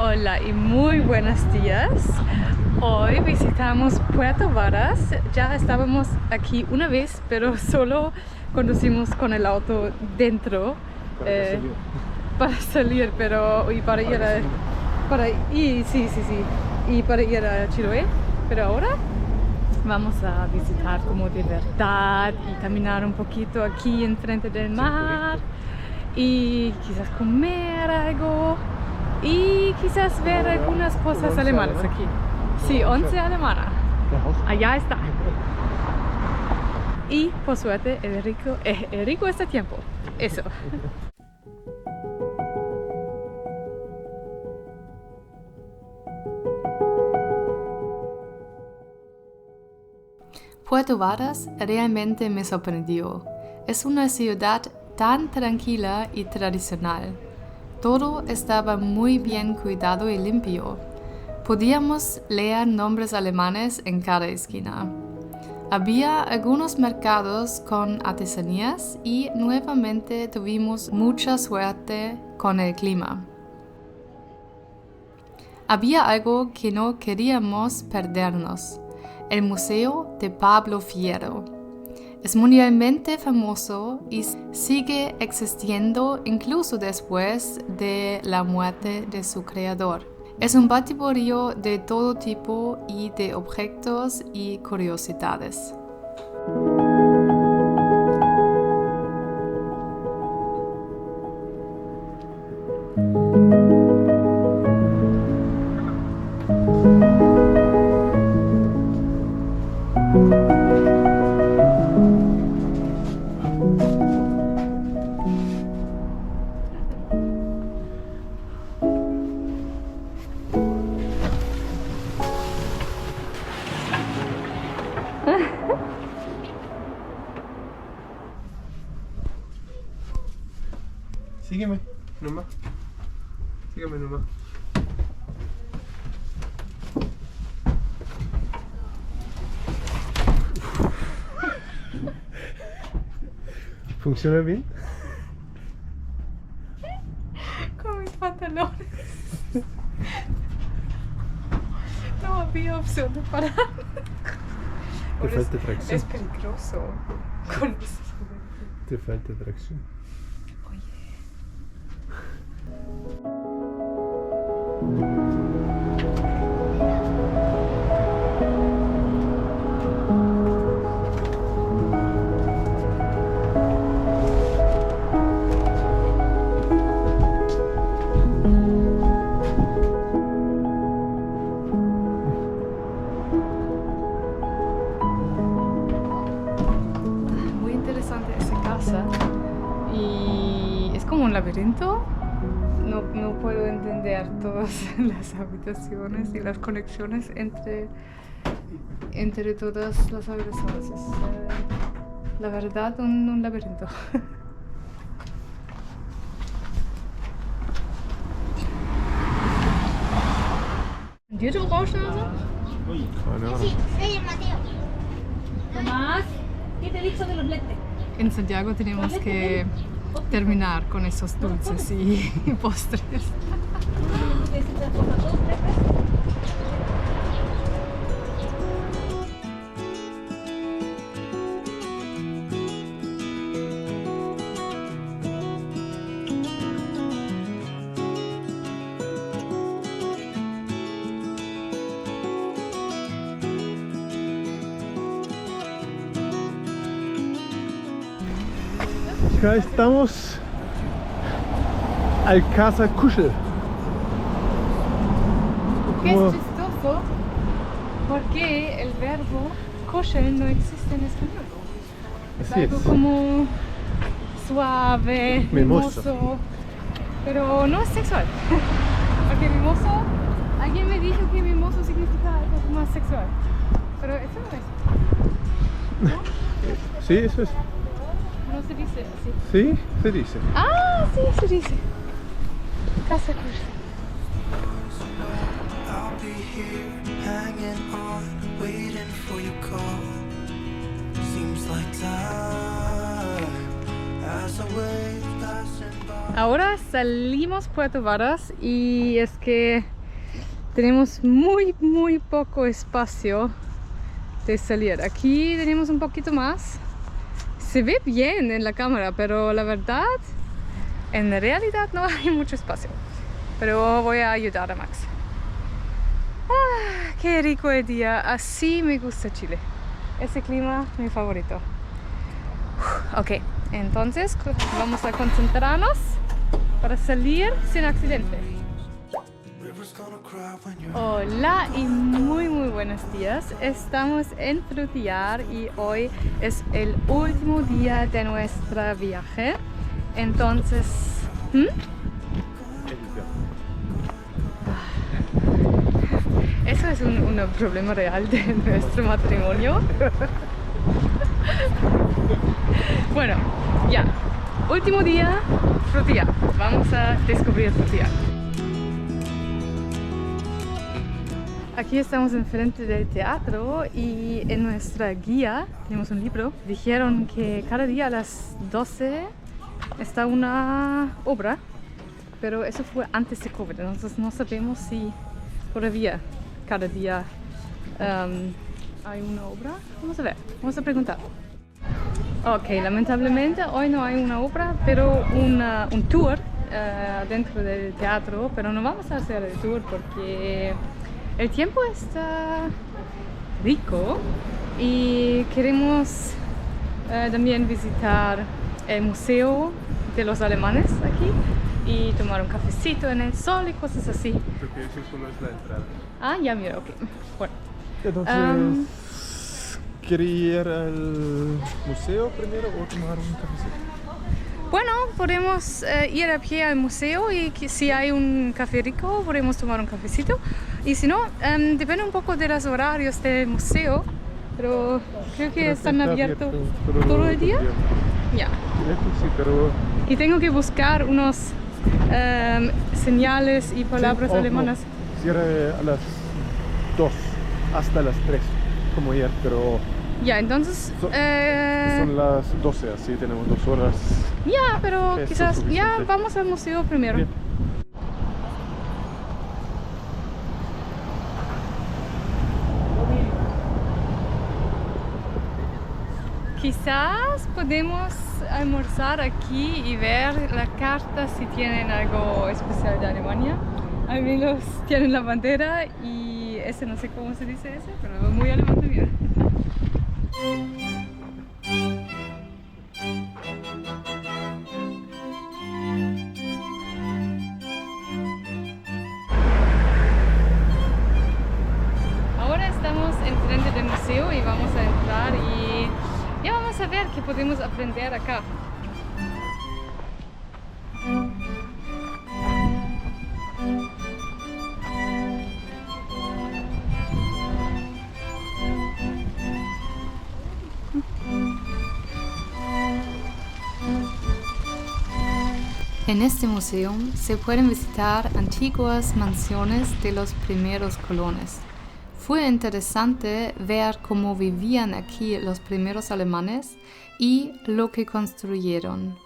Hola y muy buenos días. Hoy visitamos Puerto Varas. Ya estábamos aquí una vez, pero solo conducimos con el auto dentro para salir, pero y para ir a y para ir a Chiloé. Pero ahora vamos a visitar como de verdad y caminar un poquito aquí enfrente del mar y quizás comer algo. Y quizás ver algunas cosas alemanas aquí. Sí, 11 alemana. Allá está. Y por suerte el rico está a tiempo. Eso. Puerto Varas realmente me sorprendió. Es una ciudad tan tranquila y tradicional. Todo estaba muy bien cuidado y limpio. Podíamos leer nombres alemanes en cada esquina. Había algunos mercados con artesanías y nuevamente tuvimos mucha suerte con el clima. Había algo que no queríamos perdernos: el Museo de Pablo Fierro. Es mundialmente famoso y sigue existiendo incluso después de la muerte de su creador. Es un batiburrillo de todo tipo y de objetos y curiosidades. Sígueme, nomás. Sígueme nomás. ¿Funciona bien? Con mis pantalones. No había opción de parar. Te falta tracción. Es peligroso. Con eso. Te falta tracción. Muy interesante esa casa y es como un laberinto. No puedo entender todas las habitaciones y las conexiones entre todas las habitaciones. Es la verdad un laberinto. ¿Diete Orange oder so? Keine Ahnung. Tomás, ¿qué te dicho de los lentes? En Santiago tenemos que terminar con esos dulces y postres. Acá estamos al Casa Kuschel. ¿Qué es Como- chistoso? Porque el verbo kuscheln no existe en español. Es Así algo es. como suave, Mimoso. pero no es sexual. Porque mimoso, alguien me dijo que mimoso significa algo más sexual, pero eso no es. Sí, eso es. No se dice así. Sí, se dice. Ah, sí, se dice. Casa Kuschel. I'll be here hanging on, waiting for your call. Seems like time as a wave passing by. Ahora salimos Puerto Varas y es que tenemos muy poco espacio de salir. Aquí tenemos un poquito más. Se ve bien en la cámara, pero la verdad, en realidad no hay mucho espacio. Pero voy a ayudar a Max. ¡Ah, qué rico el día! Así me gusta Chile. Ese clima es mi favorito. Ok, entonces vamos a concentrarnos para salir sin accidente. Hola y muy buenos días. Estamos en Frutillar y hoy es el último día de nuestro viaje. Entonces... Eso es un problema real de nuestro matrimonio. Bueno, ya. Último día, Frutillar. Vamos a descubrir Frutillar. Aquí estamos enfrente del teatro y en nuestra guía, tenemos un libro, dijeron que cada día a las 12 está una obra, pero eso fue antes de COVID, entonces no sabemos si todavía cada día hay una obra. Vamos a ver, vamos a preguntar. Ok, lamentablemente hoy no hay una obra, pero un tour dentro del teatro, pero no vamos a hacer el tour porque el tiempo está rico y queremos también visitar el museo de los alemanes aquí y tomar un cafecito en el sol y cosas así. Porque eso solo es la entrada. Ah, ya mira, ok. Bueno. Entonces, ¿quieres ir al museo primero o tomar un cafecito? Bueno, podemos ir a pie al museo y si hay un café rico podemos tomar un cafecito. Y si no, depende un poco de los horarios del museo, pero creo que están abiertos todo el día. Ya. Sí, pero... Y tengo que buscar unos señales y palabras alemanas. No. Cierra a las 2 hasta las 3, como ayer, pero... Ya, entonces... son las 12, así tenemos 2 horas. Ya, pero quizás ya vamos al museo primero. Bien. Quizás podemos almorzar aquí y ver la carta si tienen algo especial de Alemania. Al menos tienen la bandera y ese no sé cómo se dice ese, pero muy alemán también. Ahora estamos enfrente del museo y vamos a entrar y ya vamos a ver qué podemos aprender acá. En este museo se pueden visitar antiguas mansiones de los primeros colonos. Fue interesante ver cómo vivían aquí los primeros alemanes y lo que construyeron.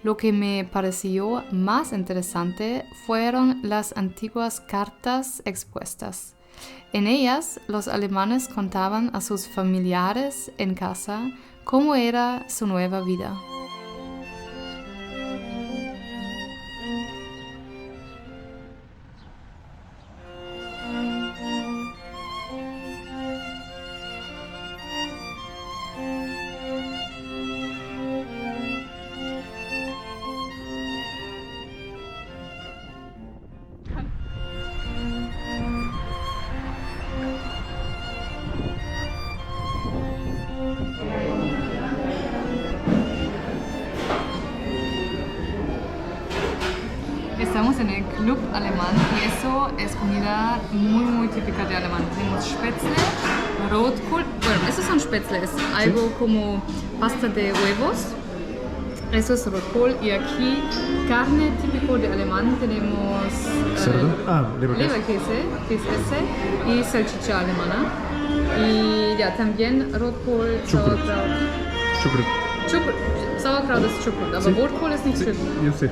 Lo que me pareció más interesante fueron las antiguas cartas expuestas. En ellas, los alemanes contaban a sus familiares en casa cómo era su nueva vida. Estamos en el club alemán y eso es comida muy típica de Alemania. Tenemos Spätzle, Rotkohl, bueno, esos son Spätzle, es algo como pasta de huevos. Eso es Rotkohl y aquí carne típico de alemán tenemos Leberkäse, que es ese, y salchicha alemana. Y ya también Rotkohl, Sauerkraut. Chucrut. Sauerkraut ist Chucrut, aber Rotkohl ist nicht Chucrut. Yo sé.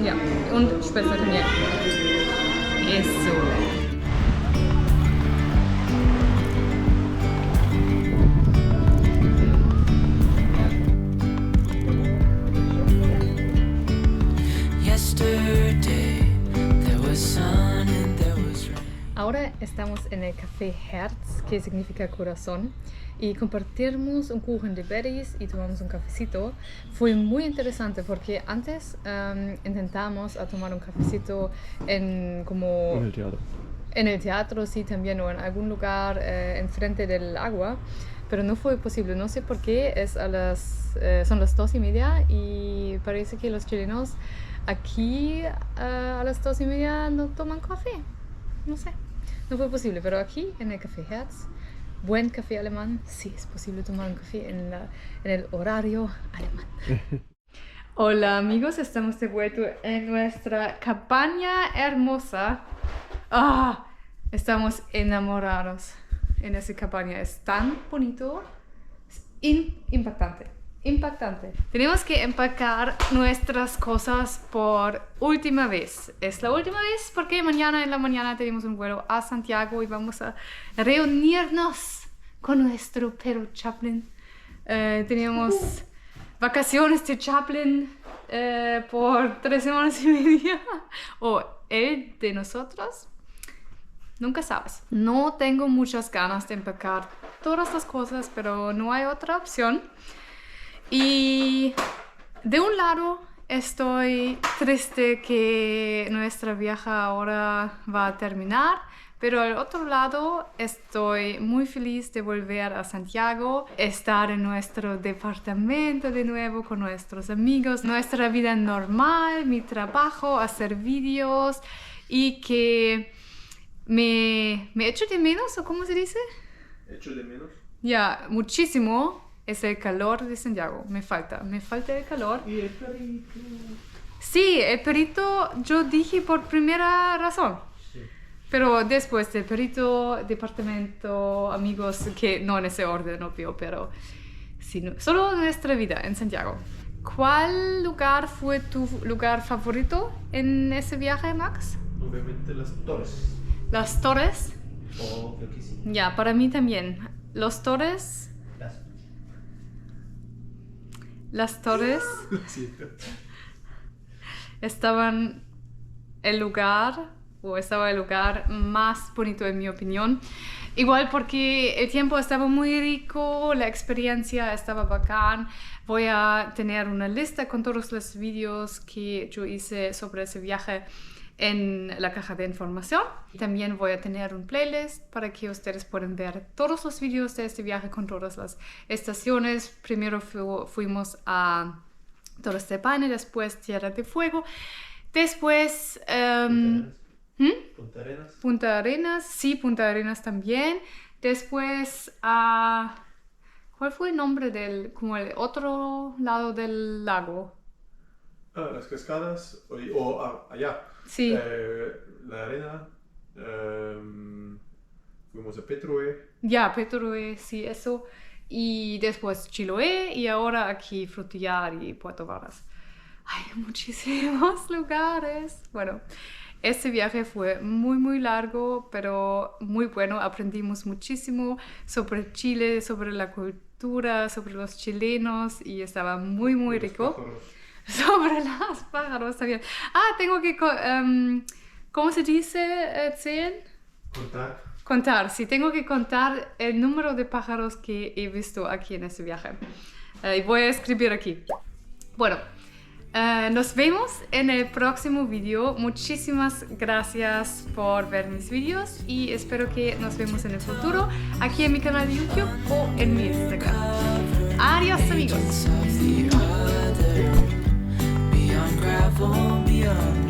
Ja, und Spätzle también. Eso. Yesterday there was sun and there was rain. Ahora estamos en el Café Herz, que significa corazón, y compartimos un kuchen de berries y tomamos un cafecito. Fue muy interesante porque antes intentamos a tomar un cafecito en el teatro. En el teatro, sí, también, o en algún lugar enfrente del agua, pero no fue posible. No sé por qué, son las 2:30 y parece que los chilenos aquí a las 2:30 no toman café. No sé, no fue posible, pero aquí en el Café Herz, buen café alemán, sí es posible tomar un café en el horario alemán. Hola amigos, estamos de vuelta en nuestra cabaña hermosa. Estamos enamorados en esa cabaña, es tan bonito, es impactante. Tenemos que empacar nuestras cosas por última vez. Es la última vez porque mañana en la mañana tenemos un vuelo a Santiago y vamos a reunirnos con nuestro perro Chaplin. Tenemos vacaciones de Chaplin por 3 semanas y media. O él de nosotros. Nunca sabes. No tengo muchas ganas de empacar todas las cosas, pero no hay otra opción. Y de un lado estoy triste que nuestra viaje ahora va a terminar, pero al otro lado estoy muy feliz de volver a Santiago, estar en nuestro departamento de nuevo con nuestros amigos, nuestra vida normal, mi trabajo, hacer vídeos y que me echo de menos, ¿o cómo se dice? ¿Echo de menos? Ya, muchísimo. Es el calor de Santiago. Me falta el calor. ¿Y el perrito? Sí, el perrito yo dije por primera razón. Sí. Pero después del perrito, departamento, amigos, que no en ese orden, obvio, pero sí, solo nuestra vida en Santiago. ¿Cuál lugar fue tu lugar favorito en ese viaje, Max? Obviamente las torres. ¿Las Torres? Oh, creo que sí. Ya, para mí también. Los Torres... Las torres estaba el lugar más bonito en mi opinión. Igual porque el tiempo estaba muy rico, la experiencia estaba bacán. Voy a tener una lista con todos los vídeos que yo hice sobre ese viaje en la caja de información. También voy a tener un playlist para que ustedes puedan ver todos los vídeos de este viaje con todas las estaciones. Primero fuimos a Torres del Paine, después Tierra de Fuego, después Punta Arenas, sí, Punta Arenas también. Después ¿cuál fue el nombre como el otro lado del lago? Las cascadas o allá. Sí. La arena. Fuimos a Petroe. Ya, Petroe, sí, eso. Y después Chiloé y ahora aquí Frutillar y Puerto Varas. Hay muchísimos lugares. Bueno, este viaje fue muy largo, pero muy bueno. Aprendimos muchísimo sobre Chile, sobre la cultura, sobre los chilenos y estaba muy rico. Sobre los pájaros también. Tengo que... ¿cómo se dice? ¿Zählen? Contar, sí. Tengo que contar el número de pájaros que he visto aquí en este viaje. Y voy a escribir aquí. Bueno, nos vemos en el próximo video. Muchísimas gracias por ver mis videos y espero que nos vemos en el futuro aquí en mi canal de YouTube o en mi Instagram. Adiós, amigos. Gravel beyond